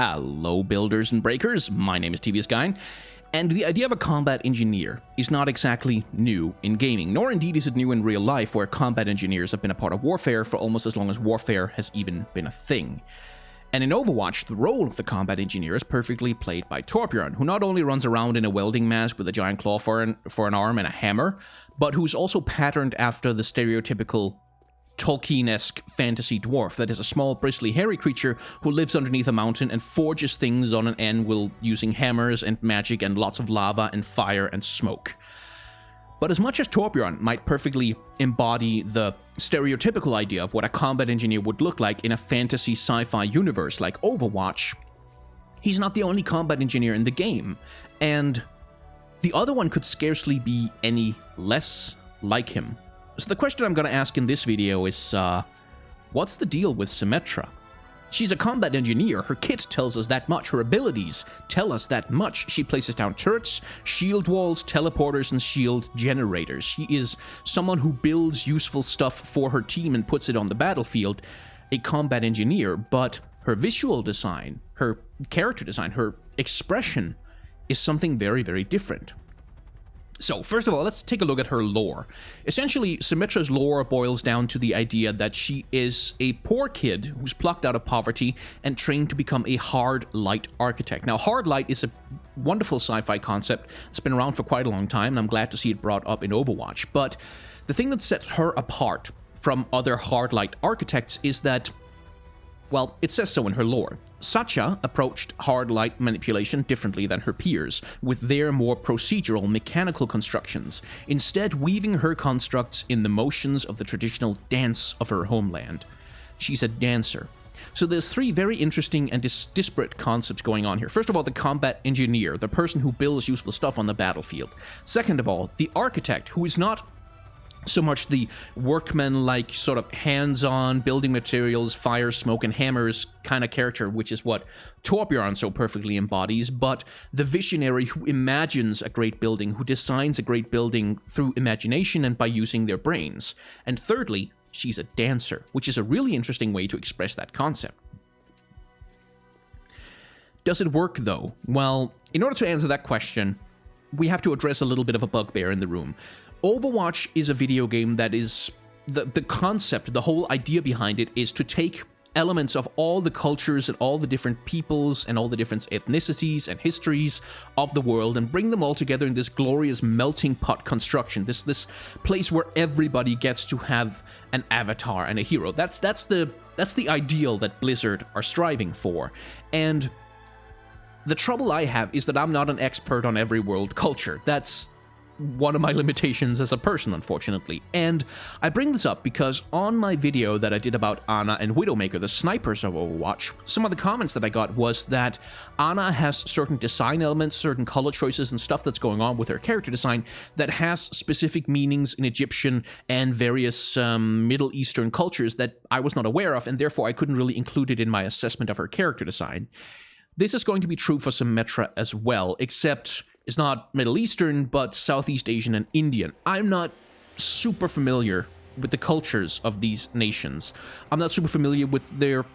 Hello builders and breakers, my name is TBS Guy, and the idea of a combat engineer is not exactly new in gaming, nor indeed is it new in real life, where combat engineers have been a part of warfare for almost as long as warfare has even been a thing. And in Overwatch, the role of the combat engineer is perfectly played by Torbjorn, who not only runs around in a welding mask with a giant claw for an arm and a hammer, but who's also patterned after the stereotypical Tolkien-esque fantasy dwarf that is a small, bristly, hairy creature who lives underneath a mountain and forges things on an anvil using hammers and magic and lots of lava and fire and smoke. But as much as Torbjorn might perfectly embody the stereotypical idea of what a combat engineer would look like in a fantasy sci-fi universe like Overwatch, he's not the only combat engineer in the game, and the other one could scarcely be any less like him. So the question I'm going to ask in this video is, what's the deal with Symetra? She's a combat engineer, her kit tells us that much, her abilities tell us that much. She places down turrets, shield walls, teleporters, and shield generators. She is someone who builds useful stuff for her team and puts it on the battlefield, a combat engineer, but her visual design, her character design, her expression is something very, very different. So, first of all, let's take a look at her lore. Essentially, Symetra's lore boils down to the idea that she is a poor kid who's plucked out of poverty and trained to become a hard light architect. Now, hard light is a wonderful sci-fi concept. It's been around for quite a long time, and I'm glad to see it brought up in Overwatch. But the thing that sets her apart from other hard light architects is that, well, it says so in her lore. Satya approached hard light manipulation differently than her peers, with their more procedural, mechanical constructions, instead weaving her constructs in the motions of the traditional dance of her homeland. She's a dancer. So there's three very interesting and disparate concepts going on here. First of all, the combat engineer, the person who builds useful stuff on the battlefield. Second of all, the architect, who is not so much the workman-like, sort of hands-on building materials, fire, smoke, and hammers kind of character, which is what Torbjorn so perfectly embodies, but the visionary who imagines a great building, who designs a great building through imagination and by using their brains. And thirdly, she's a dancer, which is a really interesting way to express that concept. Does it work, though? Well, in order to answer that question, we have to address a little bit of a bugbear in the room. Overwatch is a video game that is, the concept, the whole idea behind it is to take elements of all the cultures and all the different peoples and all the different ethnicities and histories of the world and bring them all together in this glorious melting pot construction, this place where everybody gets to have an avatar and a hero. That's the ideal that Blizzard are striving for. And the trouble I have is that I'm not an expert on every world culture. That's one of my limitations as a person, unfortunately. And I bring this up because on my video that I did about Ana and Widowmaker, the snipers of Overwatch, some of the comments that I got was that Ana has certain design elements, certain color choices, and stuff that's going on with her character design that has specific meanings in Egyptian and various Middle Eastern cultures that I was not aware of, and therefore I couldn't really include it in my assessment of her character design. This is going to be true for Symetra as well, except it's not Middle Eastern, but Southeast Asian and Indian. I'm not super familiar with the cultures of these nations. I'm not super familiar with their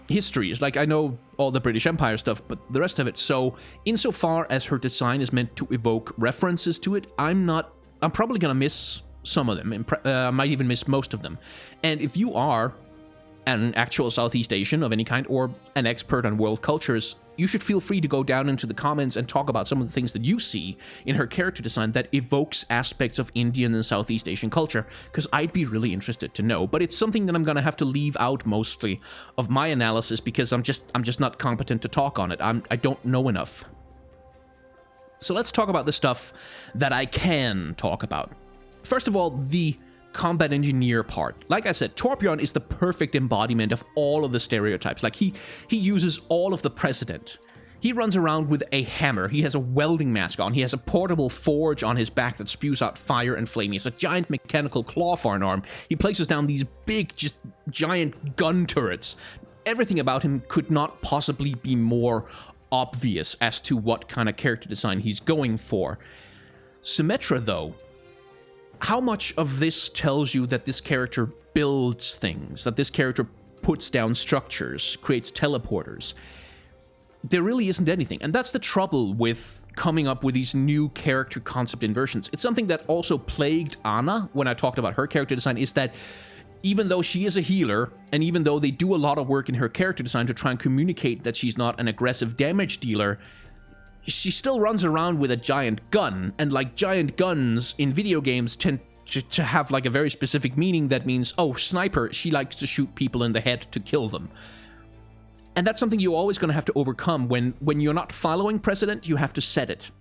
histories. Like, I know all the British Empire stuff, but the rest of it. So, insofar as her design is meant to evoke references to it, I'm probably going to miss some of them. I might even miss most of them. And if you are an actual Southeast Asian of any kind, or an expert on world cultures, you should feel free to go down into the comments and talk about some of the things that you see in her character design that evokes aspects of Indian and Southeast Asian culture, because I'd be really interested to know. But it's something that I'm going to have to leave out mostly of my analysis because I'm just not competent to talk on it. I don't know enough. So let's talk about the stuff that I can talk about. First of all, the combat engineer part. Like I said, Torbjorn is the perfect embodiment of all of the stereotypes. Like, he uses all of the precedent. He runs around with a hammer. He has a welding mask on. He has a portable forge on his back that spews out fire and flame. He has a giant mechanical claw for an arm. He places down these big, just giant gun turrets. Everything about him could not possibly be more obvious as to what kind of character design he's going for. Symetra, though, how much of this tells you that this character builds things, that this character puts down structures, creates teleporters? there really isn't anything. And that's the trouble with coming up with these new character concept inversions. It's something that also plagued Anna when I talked about her character design, is that even though she is a healer, and even though they do a lot of work in her character design to try and communicate that she's not an aggressive damage dealer, she still runs around with a giant gun. And like, giant guns in video games tend to have like a very specific meaning that means, oh, sniper, she likes to shoot people in the head to kill them. And that's something you're always going to have to overcome. When you're not following precedent, you have to set it.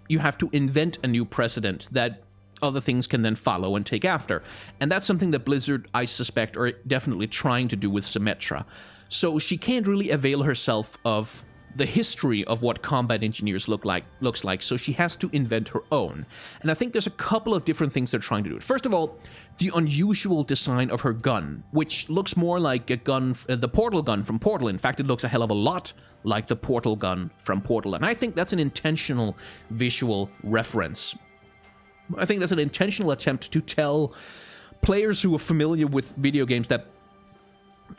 You have to invent a new precedent that other things can then follow and take after. And that's something that Blizzard, I suspect, are definitely trying to do with Symetra. So she can't really avail herself of the history of what combat engineers looks like, so she has to invent her own. And I think there's a couple of different things they're trying to do. First of all, the unusual design of her gun, which looks more like a gun, the portal gun from Portal. In fact, it looks a hell of a lot like the portal gun from Portal, and I think that's an intentional visual reference. I think that's an intentional attempt to tell players who are familiar with video games that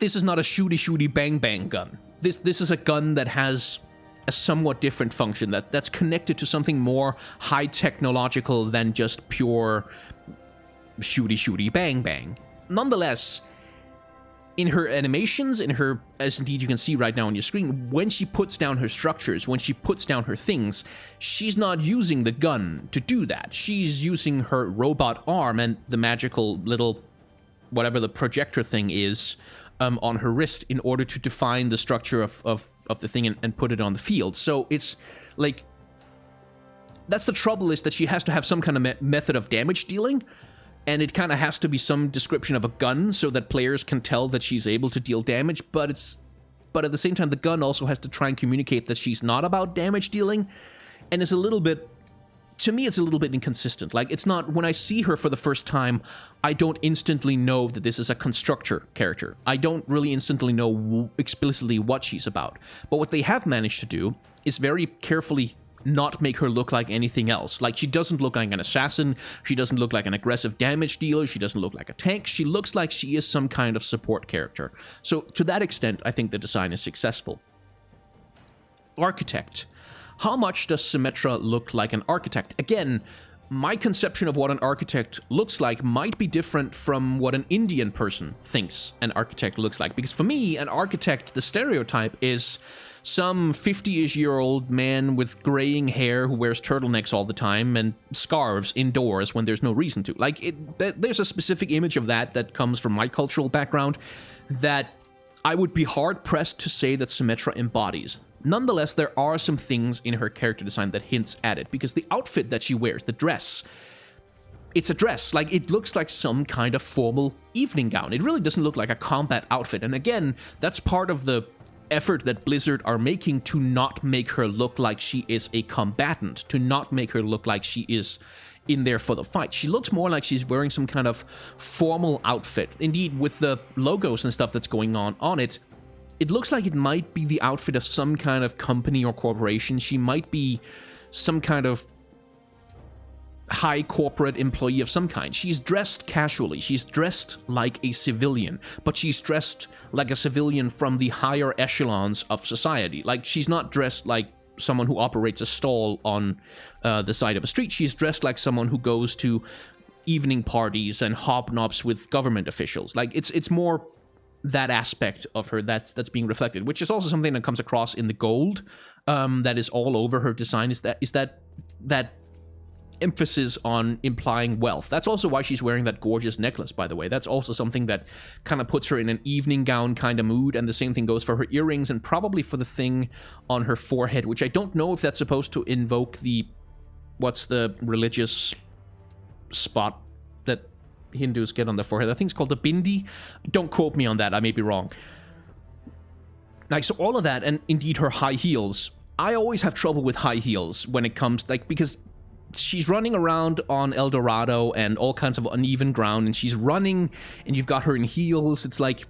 this is not a shooty bang bang gun. This is a gun that has a somewhat different function, that's connected to something more high technological than just pure shooty bang bang. Nonetheless, in her animations, as indeed you can see right now on your screen, when she puts down her structures, when she puts down her things, she's not using the gun to do that. She's using her robot arm and the magical little, whatever the projector thing is, on her wrist in order to define the structure of the thing and put it on the field. So it's like, that's the trouble, is that she has to have some kind of method of damage dealing, and it kind of has to be some description of a gun so that players can tell that she's able to deal damage, but at the same time, the gun also has to try and communicate that she's not about damage dealing, and it's a little bit, to me, it's a little bit inconsistent. Like, it's not, when I see her for the first time, I don't instantly know that this is a constructor character. I don't really instantly know explicitly what she's about. But what they have managed to do is very carefully not make her look like anything else. Like, she doesn't look like an assassin, she doesn't look like an aggressive damage dealer, she doesn't look like a tank, she looks like she is some kind of support character. So, to that extent, I think the design is successful. Architect. How much does Symetra look like an architect? Again, my conception of what an architect looks like might be different from what an Indian person thinks an architect looks like. Because for me, an architect, the stereotype is some 50-ish-year-old man with graying hair who wears turtlenecks all the time and scarves indoors when there's no reason to. Like, there's a specific image of that comes from my cultural background that I would be hard-pressed to say that Symetra embodies. Nonetheless, there are some things in her character design that hints at it, because the outfit that she wears, the dress, it's a dress. Like, it looks like some kind of formal evening gown. It really doesn't look like a combat outfit. And again, that's part of the effort that Blizzard are making to not make her look like she is a combatant, to not make her look like she is in there for the fight. She looks more like she's wearing some kind of formal outfit. Indeed, with the logos and stuff that's going on it, it looks like it might be the outfit of some kind of company or corporation. She might be some kind of high corporate employee of some kind. She's dressed casually. She's dressed like a civilian, but she's dressed like a civilian from the higher echelons of society. Like, she's not dressed like someone who operates a stall on the side of a street. She's dressed like someone who goes to evening parties and hobnobs with government officials. Like, it's more that aspect of her that's being reflected, which is also something that comes across in the gold that is all over her design, is that emphasis on implying wealth. That's also why she's wearing that gorgeous necklace, by the way. That's also something that kind of puts her in an evening gown kind of mood, and the same thing goes for her earrings and probably for the thing on her forehead, which I don't know if that's supposed to invoke what's the religious spot that Hindus get on their forehead. I think it's called the bindi. Don't quote me on that, I may be wrong. Like, so all of that, and indeed her high heels. I always have trouble with high heels when it comes, like, because she's running around on El Dorado and all kinds of uneven ground, and she's running, and you've got her in heels. It's like,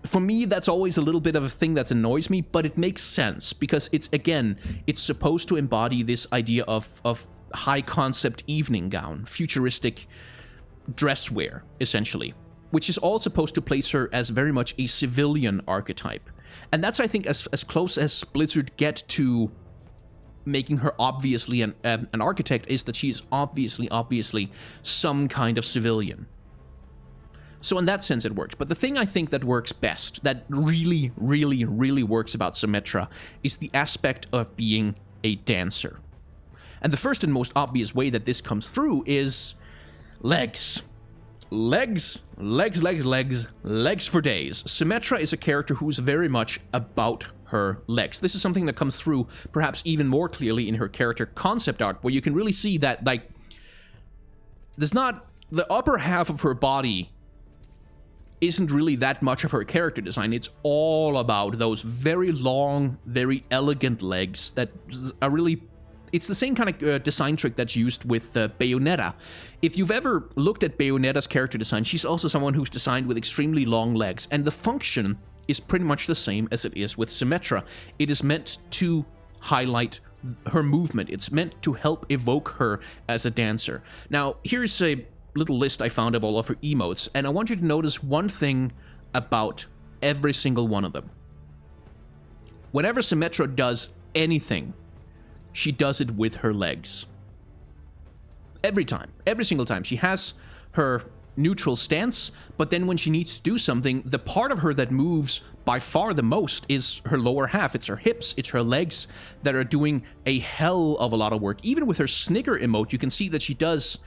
for me, that's always a little bit of a thing that annoys me, but it makes sense, because it's supposed to embody this idea of high-concept evening gown, futuristic dress wear, essentially, which is all supposed to place her as very much a civilian archetype. And that's, I think, as close as Blizzard get to making her obviously an architect, is that she's obviously some kind of civilian. So in that sense, it works. But the thing I think that works best, that really works about Symetra, is the aspect of being a dancer. And the first and most obvious way that this comes through is legs. Legs for days. Symetra is a character who's very much about her legs. This is something that comes through perhaps even more clearly in her character concept art, where you can really see that, like, there's not... the upper half of her body isn't really that much of her character design. It's all about those very long, very elegant legs that are really... it's the same kind of design trick that's used with Bayonetta. If you've ever looked at Bayonetta's character design, she's also someone who's designed with extremely long legs, and the function is pretty much the same as it is with Symetra. It is meant to highlight her movement. It's meant to help evoke her as a dancer. Now, here's a little list I found of all of her emotes, and I want you to notice one thing about every single one of them. Whenever Symetra does anything, she does it with her legs. Every time. Every single time. She has her neutral stance, but then when she needs to do something, the part of her that moves by far the most is her lower half. It's her hips, it's her legs that are doing a hell of a lot of work. Even with her snigger emote, you can see that she does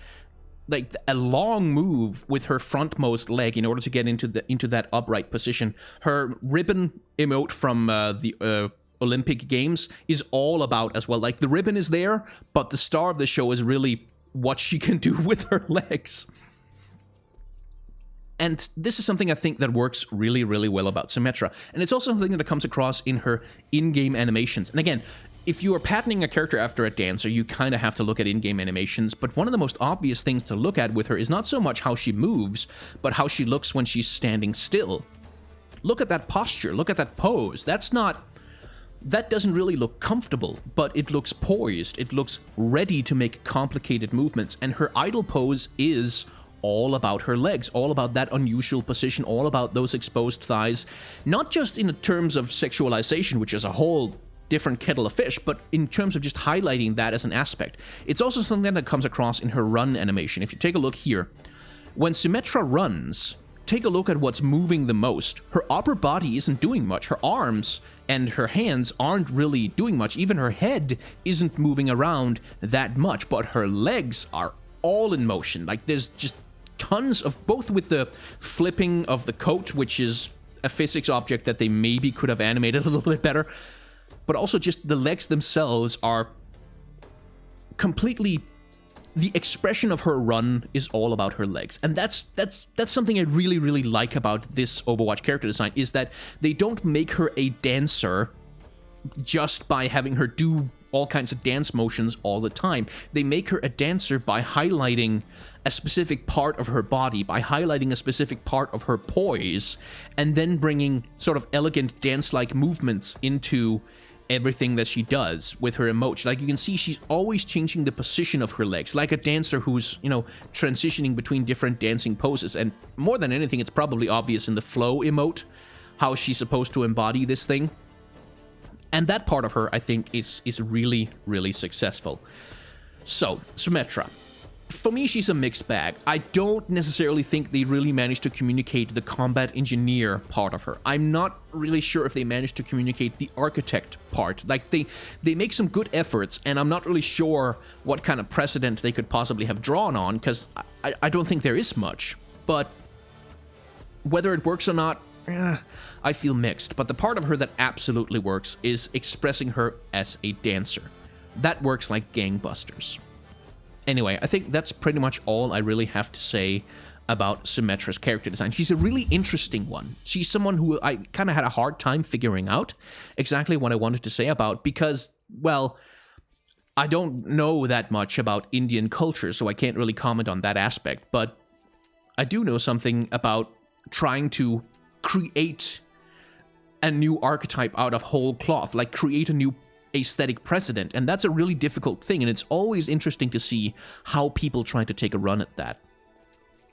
like a long move with her frontmost leg in order to get into that upright position. Her ribbon emote from the Olympic Games is all about as well. Like, the ribbon is there, but the star of the show is really what she can do with her legs. And this is something I think that works really well about Symetra. And it's also something that comes across in her in-game animations. And again, if you are patterning a character after a dancer, you kind of have to look at in-game animations, but one of the most obvious things to look at with her is not so much how she moves, but how she looks when she's standing still. Look at that posture, look at that pose. That doesn't really look comfortable, but it looks poised, it looks ready to make complicated movements, and her idle pose is all about her legs, all about that unusual position, all about those exposed thighs, not just in terms of sexualization, which is a whole different kettle of fish, but in terms of just highlighting that as an aspect. It's also something that comes across in her run animation. If you take a look here, when Symetra runs, take a look at what's moving the most. Her upper body isn't doing much. Her arms and her hands aren't really doing much. Even her head isn't moving around that much, but her legs are all in motion. Like, there's just tons of, both with the flipping of the coat, which is a physics object that they maybe could have animated a little bit better, but also just the legs themselves are completely... the expression of her run is all about her legs. And that's something I really like about this Overwatch character design, is that they don't make her a dancer just by having her do all kinds of dance motions all the time. They make her a dancer by highlighting a specific part of her body, by highlighting a specific part of her poise, and then bringing sort of elegant dance-like movements into everything that she does with her emotes. Like, you can see she's always changing the position of her legs, like a dancer who's, you know, transitioning between different dancing poses. And more than anything, it's probably obvious in the flow emote how she's supposed to embody this thing. And that part of her, I think, is really successful. So, Symetra. For me, she's a mixed bag. I don't necessarily think they really managed to communicate the combat engineer part of her. I'm not really sure if they managed to communicate the architect part. Like, they make some good efforts, and I'm not really sure what kind of precedent they could possibly have drawn on, because I don't think there is much. But whether it works or not, I feel mixed. But the part of her that absolutely works is expressing her as a dancer. That works like gangbusters. Anyway, I think that's pretty much all I really have to say about Symetra's character design. She's a really interesting one. She's someone who I kind of had a hard time figuring out exactly what I wanted to say about, because, well, I don't know that much about Indian culture, so I can't really comment on that aspect, but I do know something about trying to create a new archetype out of whole cloth, like create a new aesthetic precedent, and that's a really difficult thing, and it's always interesting to see how people try to take a run at that.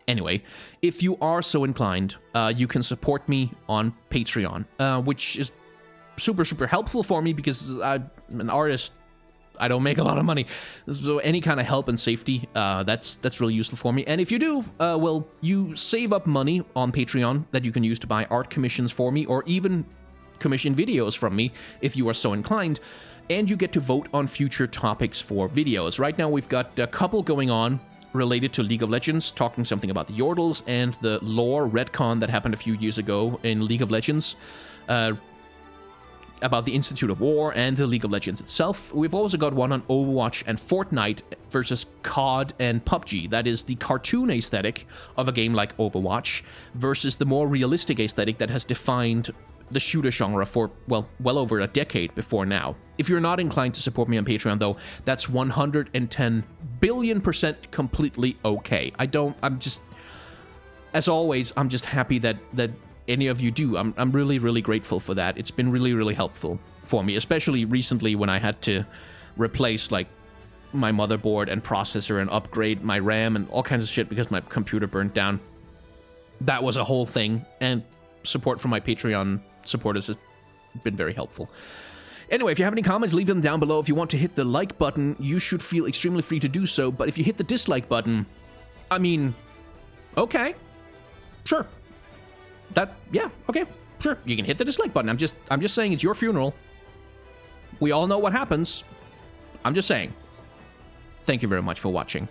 Anyway, if you are so inclined, you can support me on Patreon, which is super, super helpful for me because I'm an artist. I don't make a lot of money. So any kind of help and safety, that's really useful for me. And if you do, well, you save up money on Patreon that you can use to buy art commissions for me, or even commission videos from me if you are so inclined. And you get to vote on future topics for videos. Right now, we've got a couple going on related to League of Legends, talking something about the Yordles and the lore retcon that happened a few years ago in League of Legends, about the Institute of War and the League of Legends itself. We've also got one on Overwatch and Fortnite versus COD and PUBG. That is the cartoon aesthetic of a game like Overwatch versus the more realistic aesthetic that has defined the shooter genre for, well over a decade before now. If you're not inclined to support me on Patreon, though, that's 110 billion% completely okay. As always, I'm just happy that any of you do. I'm really, really grateful for that. It's been really, really helpful for me, especially recently when I had to replace, like, my motherboard and processor and upgrade my RAM and all kinds of shit because my computer burnt down. That was a whole thing, and support from my Patreon supporters has been very helpful. Anyway, if you have any comments, leave them down below. If you want to hit the like button, you should feel extremely free to do so. But if you hit the dislike button, I mean, okay, sure. Okay, sure. You can hit the dislike button. I'm just saying it's your funeral. We all know what happens. I'm just saying. Thank you very much for watching.